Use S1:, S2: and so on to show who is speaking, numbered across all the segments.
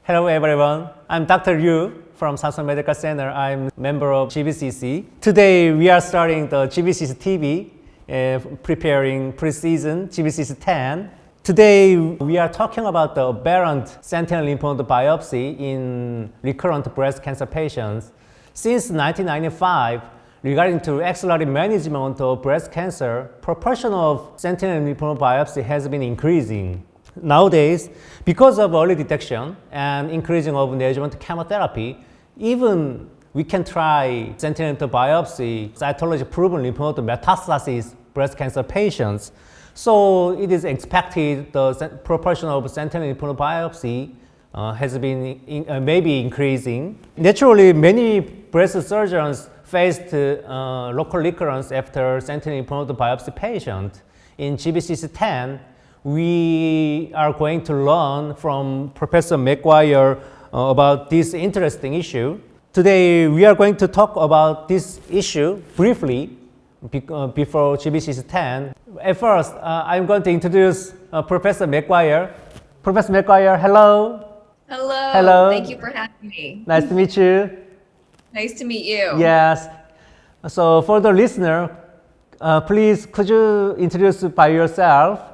S1: Hello everyone, I'm Dr. Yu from Samsung Medical Center. I'm a member of GBCC. Today we are starting the GBCC TV, preparing pre-season GBCC 10. Today we are talking about the aberrant sentinel lymph node biopsy in recurrent breast cancer patients. Since 1995, regarding to axillary management of breast cancer, proportion of sentinel lymph node biopsy has been increasing. Nowadays, because of early detection and increasing of neoadjuvant chemotherapy, even we can try sentinel node biopsy cytology-proven lymph node metastasis breast cancer patients. So it is expected the proportion of sentinel lymph node biopsy has been maybe increasing. Naturally, many breast surgeons faced local recurrence after sentinel lymph node biopsy patient. In GBCC 10, we are going to learn from Professor McGuire about this interesting issue. Today, we are going to talk about this issue briefly before GBCC 10. At first, I'm going to introduce Professor McGuire. Professor McGuire, hello.
S2: Hello.
S1: Hello.
S2: Thank you for having me.
S1: Nice to meet you.
S2: Nice to meet you.
S1: Yes. So for the listener, please could you introduce by yourself?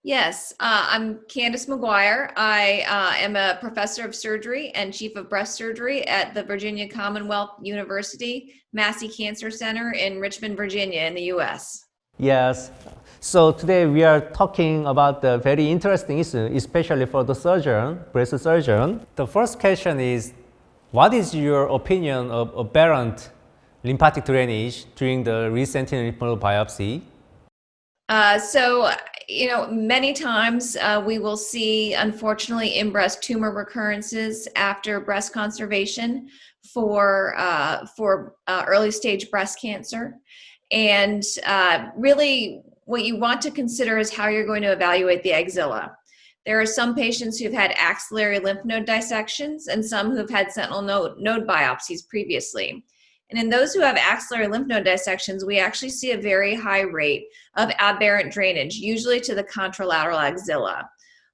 S2: Yes, I'm Candace McGuire. I am a professor of surgery and chief of breast surgery at the Virginia Commonwealth University Massey Cancer Center in Richmond, Virginia in the US.
S1: Yes. So today we are talking about the very interesting issue, especially for the surgeon, breast surgeon. The first question is, what is your opinion of aberrant lymphatic drainage during the recent lymph node biopsy?
S2: Many times we will see, unfortunately, in-breast tumor recurrences after breast conservation for early stage breast cancer. And really, what you want to consider is how you're going to evaluate the axilla. There are some patients who've had axillary lymph node dissections and some who've had sentinel node biopsies previously. And in those who have axillary lymph node dissections, we actually see a very high rate of aberrant drainage, usually to the contralateral axilla.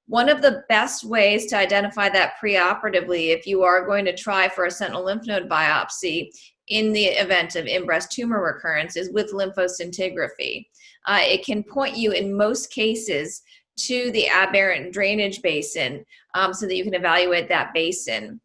S2: One of the best ways to identify that preoperatively, if you are going to try for a sentinel lymph node biopsy in the event of in-breast tumor recurrence, is with lymphoscintigraphy. It can point you, in most cases, to the aberrant drainage basin so that you can evaluate that basin.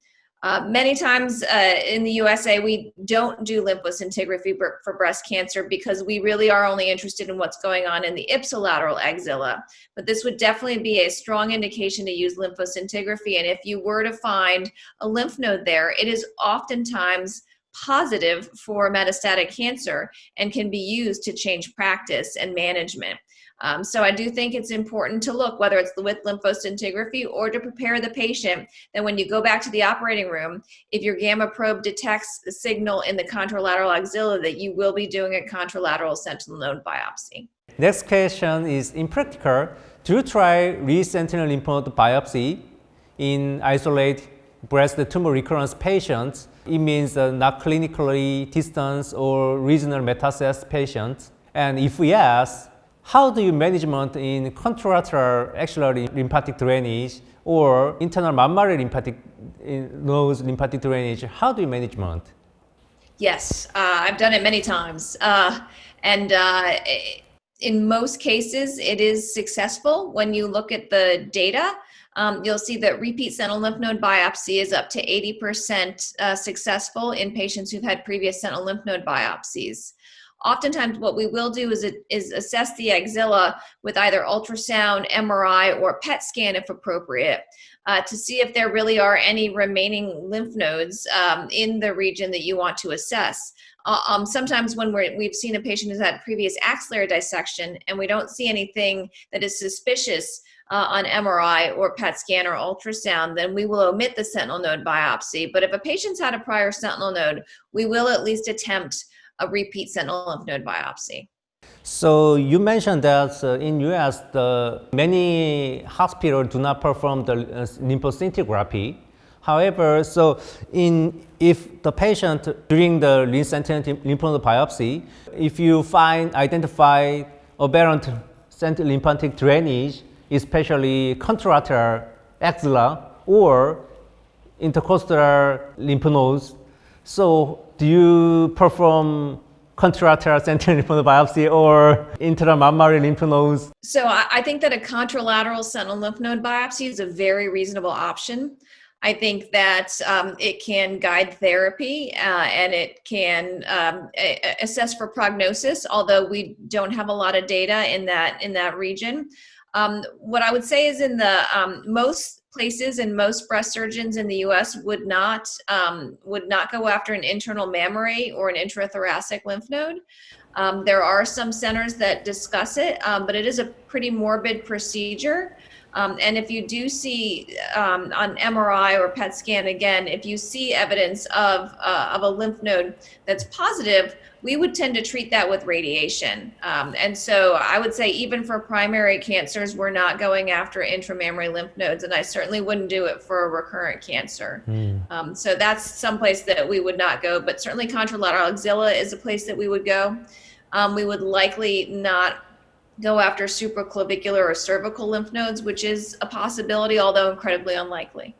S2: Many times in the USA, we don't do lymphoscintigraphy for breast cancer because we really are only interested in what's going on in the ipsilateral axilla. But this would definitely be a strong indication to use lymphoscintigraphy. And if you were to find a lymph node there, it is oftentimes positive for metastatic cancer and can be used to change practice and management. So I do think it's important to look, whether it's with lymphoscintigraphy or to prepare the patient, that when you go back to the operating room, if your gamma probe detects a signal in the contralateral axilla, that you will be doing a contralateral sentinel node biopsy.
S1: Next question is, in practical, do you try re-sentinel lymph node biopsy in isolated breast tumor recurrence patients? It means not clinically distant or regional metastasis patients. And if yes, how do you management in contralateral axillary lymphatic drainage or internal mammary lymphatic node lymphatic drainage? How do you management?
S2: Yes, I've done it many times. In most cases, it is successful. When you look at the data, you'll see that repeat sentinel lymph node biopsy is up to 80% successful in patients who've had previous sentinel lymph node biopsies. Oftentimes what we will do is assess the axilla with either ultrasound, MRI, or PET scan if appropriate to see if there really are any remaining lymph nodes in the region that you want to assess. Sometimes when we've seen a patient who's had previous axillary dissection and we don't see anything that is suspicious on MRI or PET scan or ultrasound, then we will omit the sentinel node biopsy. But if a patient's had a prior sentinel node, we will at least attempt a repeat sentinel lymph node biopsy.
S1: So you mentioned that in US, many hospitals do not perform the lymphoscintigraphy. However, if the patient during the sentinel lymph node biopsy, if you identify aberrant sentinel lymphatic drainage, especially contralateral axilla or intercostal lymph nodes. So do you perform contralateral sentinel lymph node biopsy or intramammary lymph nodes?
S2: So I think that a contralateral sentinel lymph node biopsy is a very reasonable option. I think that it can guide therapy and it can assess for prognosis, although we don't have a lot of data in that region. What I would say is in the most places and most breast surgeons in the U.S. would not go after an internal mammary or an intrathoracic lymph node. There are some centers that discuss it, but it is a pretty morbid procedure. And if you do see on MRI or PET scan, again, if you see evidence of a lymph node that's positive, we would tend to treat that with radiation. And so I would say even for primary cancers, we're not going after intramammary lymph nodes, and I certainly wouldn't do it for a recurrent cancer. So that's someplace that we would not go, but certainly contralateral axilla is a place that we would go. We would likely not go after supraclavicular or cervical lymph nodes, which is a possibility, although incredibly unlikely.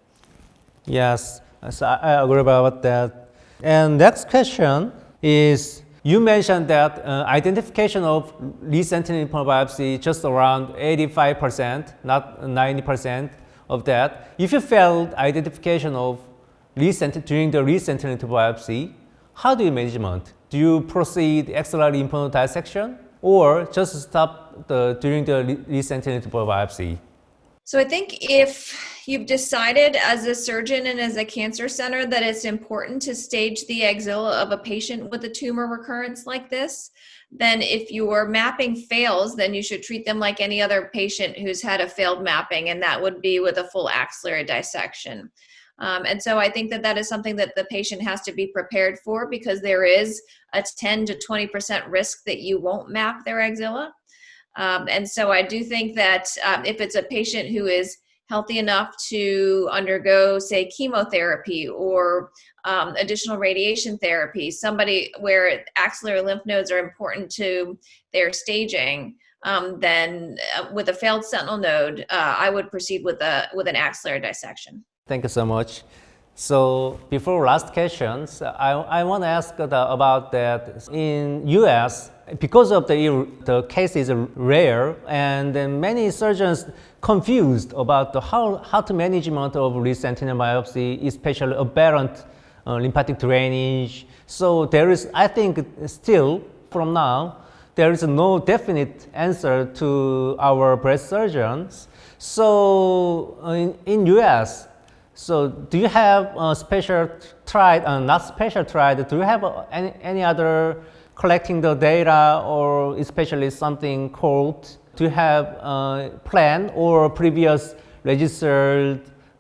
S1: Yes, so I agree about that. And next question is, you mentioned that identification of recent lymph node biopsy just around 85%, not 90% of that. If you failed identification of during the recent lymph node biopsy, how do you management? Do you proceed axillary lymph node dissection or just stop during the recent lymph node biopsy?
S2: So I think if you've decided as a surgeon and as a cancer center that it's important to stage the axilla of a patient with a tumor recurrence like this, then if your mapping fails, then you should treat them like any other patient who's had a failed mapping, and that would be with a full axillary dissection. And so I think that that is something that the patient has to be prepared for, because there is a 10 to 20% risk that you won't map their axilla. And so I do think that if it's a patient who is healthy enough to undergo, say, chemotherapy or additional radiation therapy, somebody where axillary lymph nodes are important to their staging, then with a failed sentinel node, I would proceed with an axillary dissection.
S1: Thank you so much. So before last questions, I want to ask about that in US, because of the case is rare, and then many surgeons confused about how to management of recent sentinel biopsy, especially aberrant lymphatic drainage. So there is, I think, still from now, there is no definite answer to our breast surgeons. So in US, so do you have special tried, not special tried, do you have any other collecting the data, or especially something called, do you have plan or previous registered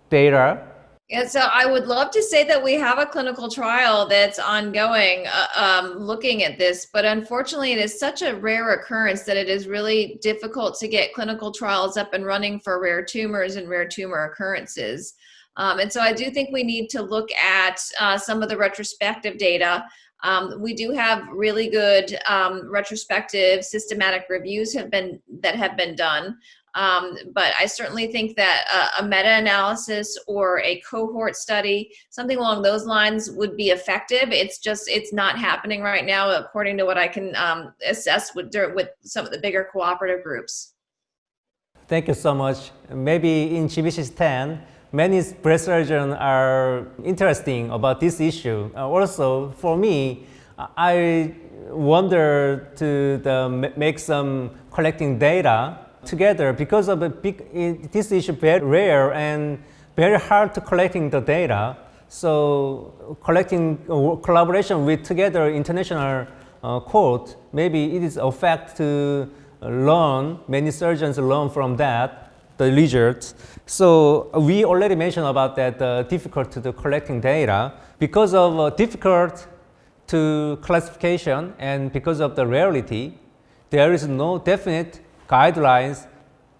S1: data?
S2: Yeah, so I would love to say that we have a clinical trial that's ongoing looking at this, but unfortunately it is such a rare occurrence that it is really difficult to get clinical trials up and running for rare tumors and rare tumor occurrences. And so I do think we need to look at some of the retrospective data. We do have really good retrospective systematic reviews that have been done. But I certainly think that a meta-analysis or a cohort study, something along those lines, would be effective. It's not happening right now, according to what I can assess with some of the bigger cooperative groups.
S1: Thank you so much. Maybe in GBCC 10, many breast surgeons are interested about this issue. Also, for me, I wonder to make some collecting data together, because of this issue very rare and very hard to collecting the data. So collecting collaboration with together international court, maybe it is a fact to learn, many surgeons learn from that, the results. So we already mentioned about that difficult to collecting data because of difficult to classification, and because of the rarity, there is no definite guidelines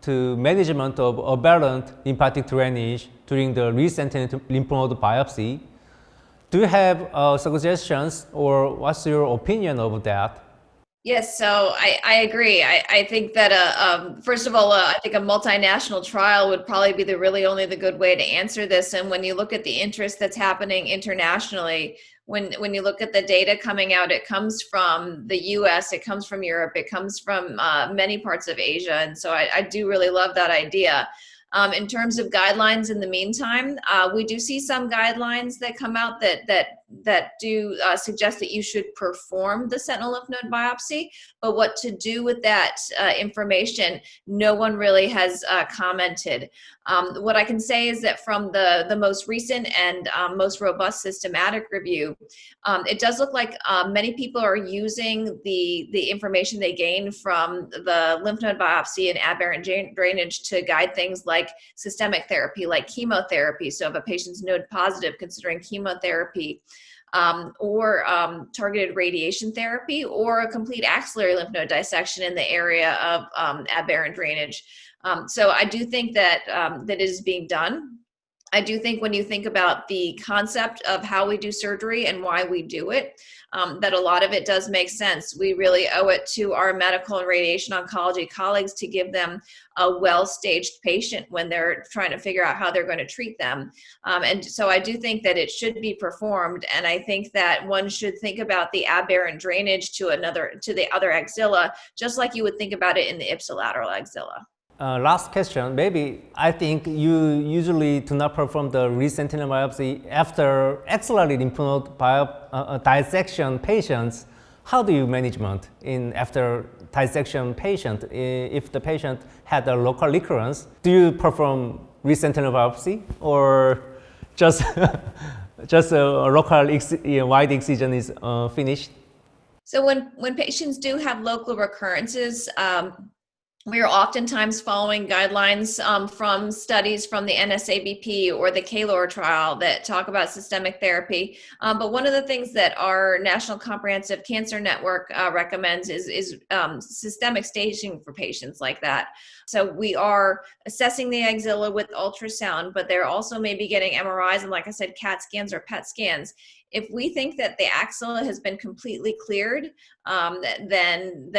S1: to management of aberrant lymphatic drainage during the recent lymph node biopsy. Do you have suggestions, or what's your opinion of that?
S2: Yes, so I agree. I think that first of all, I think a multinational trial would probably be the really only the good way to answer this. And when you look at the interest that's happening internationally, when you look at the data coming out, it comes from the U.S., it comes from Europe, it comes from many parts of Asia, and so I do really love that idea. In terms of guidelines, in the meantime, we do see some guidelines that come out that do suggest that you should perform the sentinel lymph node biopsy. But what to do with that information, no one really has commented. What I can say is that from the most recent and most robust systematic review, it does look like many people are using the information they gain from the lymph node biopsy and aberrant drainage to guide things like systemic therapy, like chemotherapy. So if a patient's node positive, considering chemotherapy, or targeted radiation therapy, or a complete axillary lymph node dissection in the area of aberrant drainage. So I do think that that is being done. I do think when you think about the concept of how we do surgery and why we do it, that a lot of it does make sense. We really owe it to our medical and radiation oncology colleagues to give them a well-staged patient when they're trying to figure out how they're going to treat them. And so I do think that it should be performed. And I think that one should think about the aberrant drainage to the other axilla, just like you would think about it in the ipsilateral axilla.
S1: Last question, maybe I think you usually do not perform the resentinel biopsy after axillary lymph node dissection patients. How do you management in after dissection patient if the patient had a local recurrence? Do you perform resentinel biopsy or just just a local wide excision is finished?
S2: So when patients do have local recurrences, we are oftentimes following guidelines from studies from the NSABP or the KALOR trial that talk about systemic therapy. But one of the things that our National Comprehensive Cancer Network recommends is systemic staging for patients like that. So we are assessing the axilla with ultrasound, but they're also maybe getting MRIs and, like I said, CAT scans or PET scans. If we think that the axilla has been completely cleared, then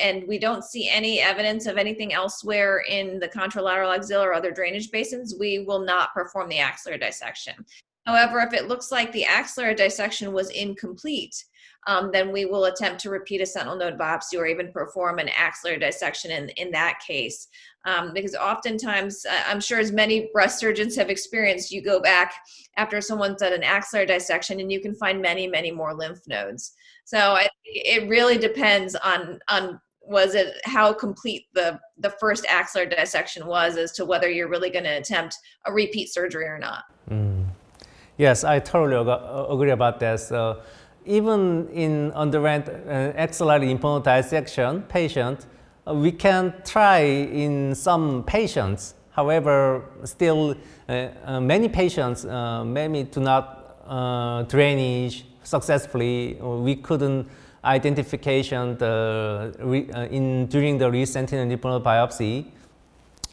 S2: and we don't see any evidence of anything elsewhere in the contralateral axilla or other drainage basins, we will not perform the axillary dissection. However, if it looks like the axillary dissection was incomplete, then we will attempt to repeat a sentinel node biopsy or even perform an axillary dissection in that case. Because oftentimes, I'm sure as many breast surgeons have experienced, you go back after someone's done an axillary dissection and you can find many, many more lymph nodes. So it really depends on was it how complete the first axillary dissection was as to whether you're really going to attempt a repeat surgery or not.
S1: Yes, I totally agree about that. So even in underwent axillary lymph node dissection patient, we can try in some patients. However, still many patients maybe do not drainage successfully. We couldn't identification during the resentinel lymph node biopsy.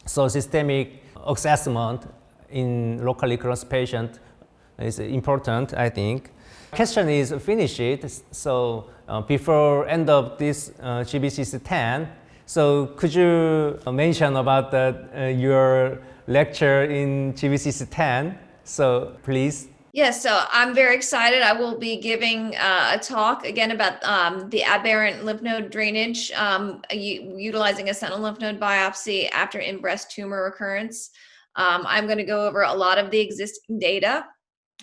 S1: So systemic assessment in local recurrence patient is important, I think. Question is finished. So before end of this GBCC 10, so could you mention about your lecture in GBCC 10? So please.
S2: Yes, so I'm very excited. I will be giving a talk again about the aberrant lymph node drainage, utilizing a sentinel lymph node biopsy after in-breast tumor recurrence. I'm going to go over a lot of the existing data.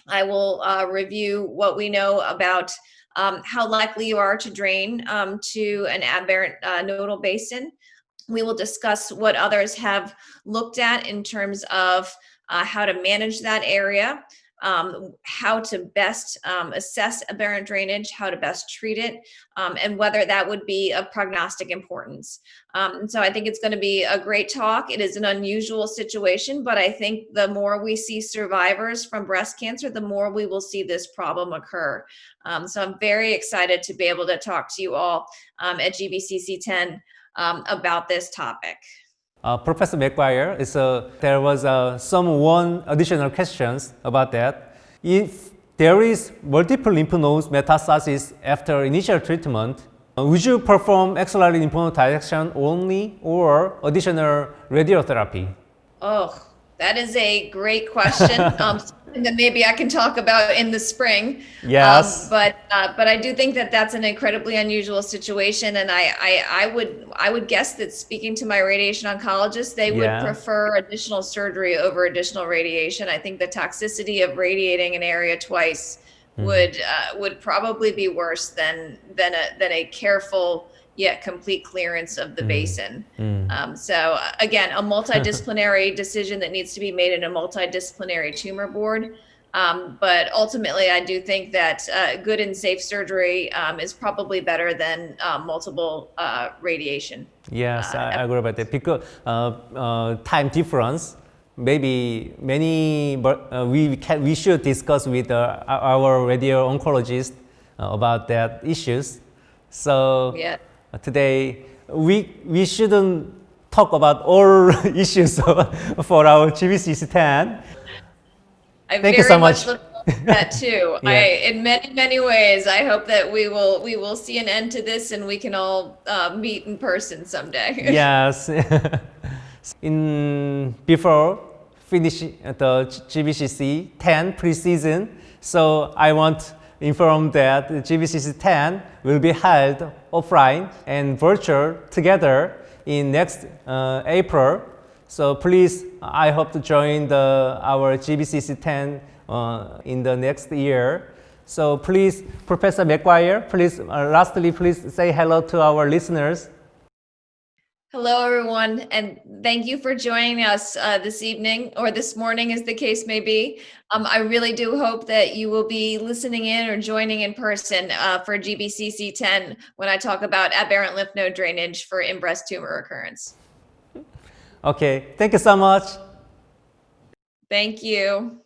S2: I will review what we know about how likely you are to drain to an aberrant nodal basin. We will discuss what others have looked at in terms of how to manage that area, how to best assess aberrant drainage, how to best treat it, and whether that would be of prognostic importance. And so I think it's going to be a great talk. It is an unusual situation, but I think the more we see survivors from breast cancer, the more we will see this problem occur. So I'm very excited to be able to talk to you all at GBCC 10 about this topic.
S1: Professor McGuire, there was one additional questions about that. If there is multiple lymph nodes metastasis after initial treatment, Would you perform axillary lymph node dissection only or additional radiotherapy?
S2: Oh, that is a great question. Something that maybe I can talk about in the spring.
S1: Yes.
S2: But I do think that that's an incredibly unusual situation, and I would guess that speaking to my radiation oncologist, they would
S1: Yeah.
S2: prefer additional surgery over additional radiation. I think the toxicity of radiating an area twice would probably be worse than a careful yet complete clearance of the basin. So again, a multidisciplinary decision that needs to be made in a multidisciplinary tumor board. But ultimately, I do think that good and safe surgery is probably better than multiple radiation.
S1: Yes, I agree about that because time difference. Maybe many, but we should discuss with our radio oncologist about that issues. So
S2: Yeah.
S1: today we shouldn't talk about all issues for our GBCC 10.
S2: I
S1: Thank you
S2: very
S1: so
S2: much
S1: much.
S2: look forward to that too.
S1: Yeah.
S2: In many ways, I hope that we will see an end to this and we can all meet in person someday.
S1: Yes. In before finish the GBCC 10 preseason, so I want to inform that the GBCC 10 will be held offline and virtual together in next April. So please, I hope to join our GBCC 10 in the next year. So please, Professor McGuire, please, lastly, please say hello to our listeners.
S2: Hello, everyone, and thank you for joining us this evening or this morning, as the case may be. I really do hope that you will be listening in or joining in person for GBCC 10 when I talk about aberrant lymph node drainage for in-breast tumor recurrence.
S1: Okay, thank you so much.
S2: Thank you.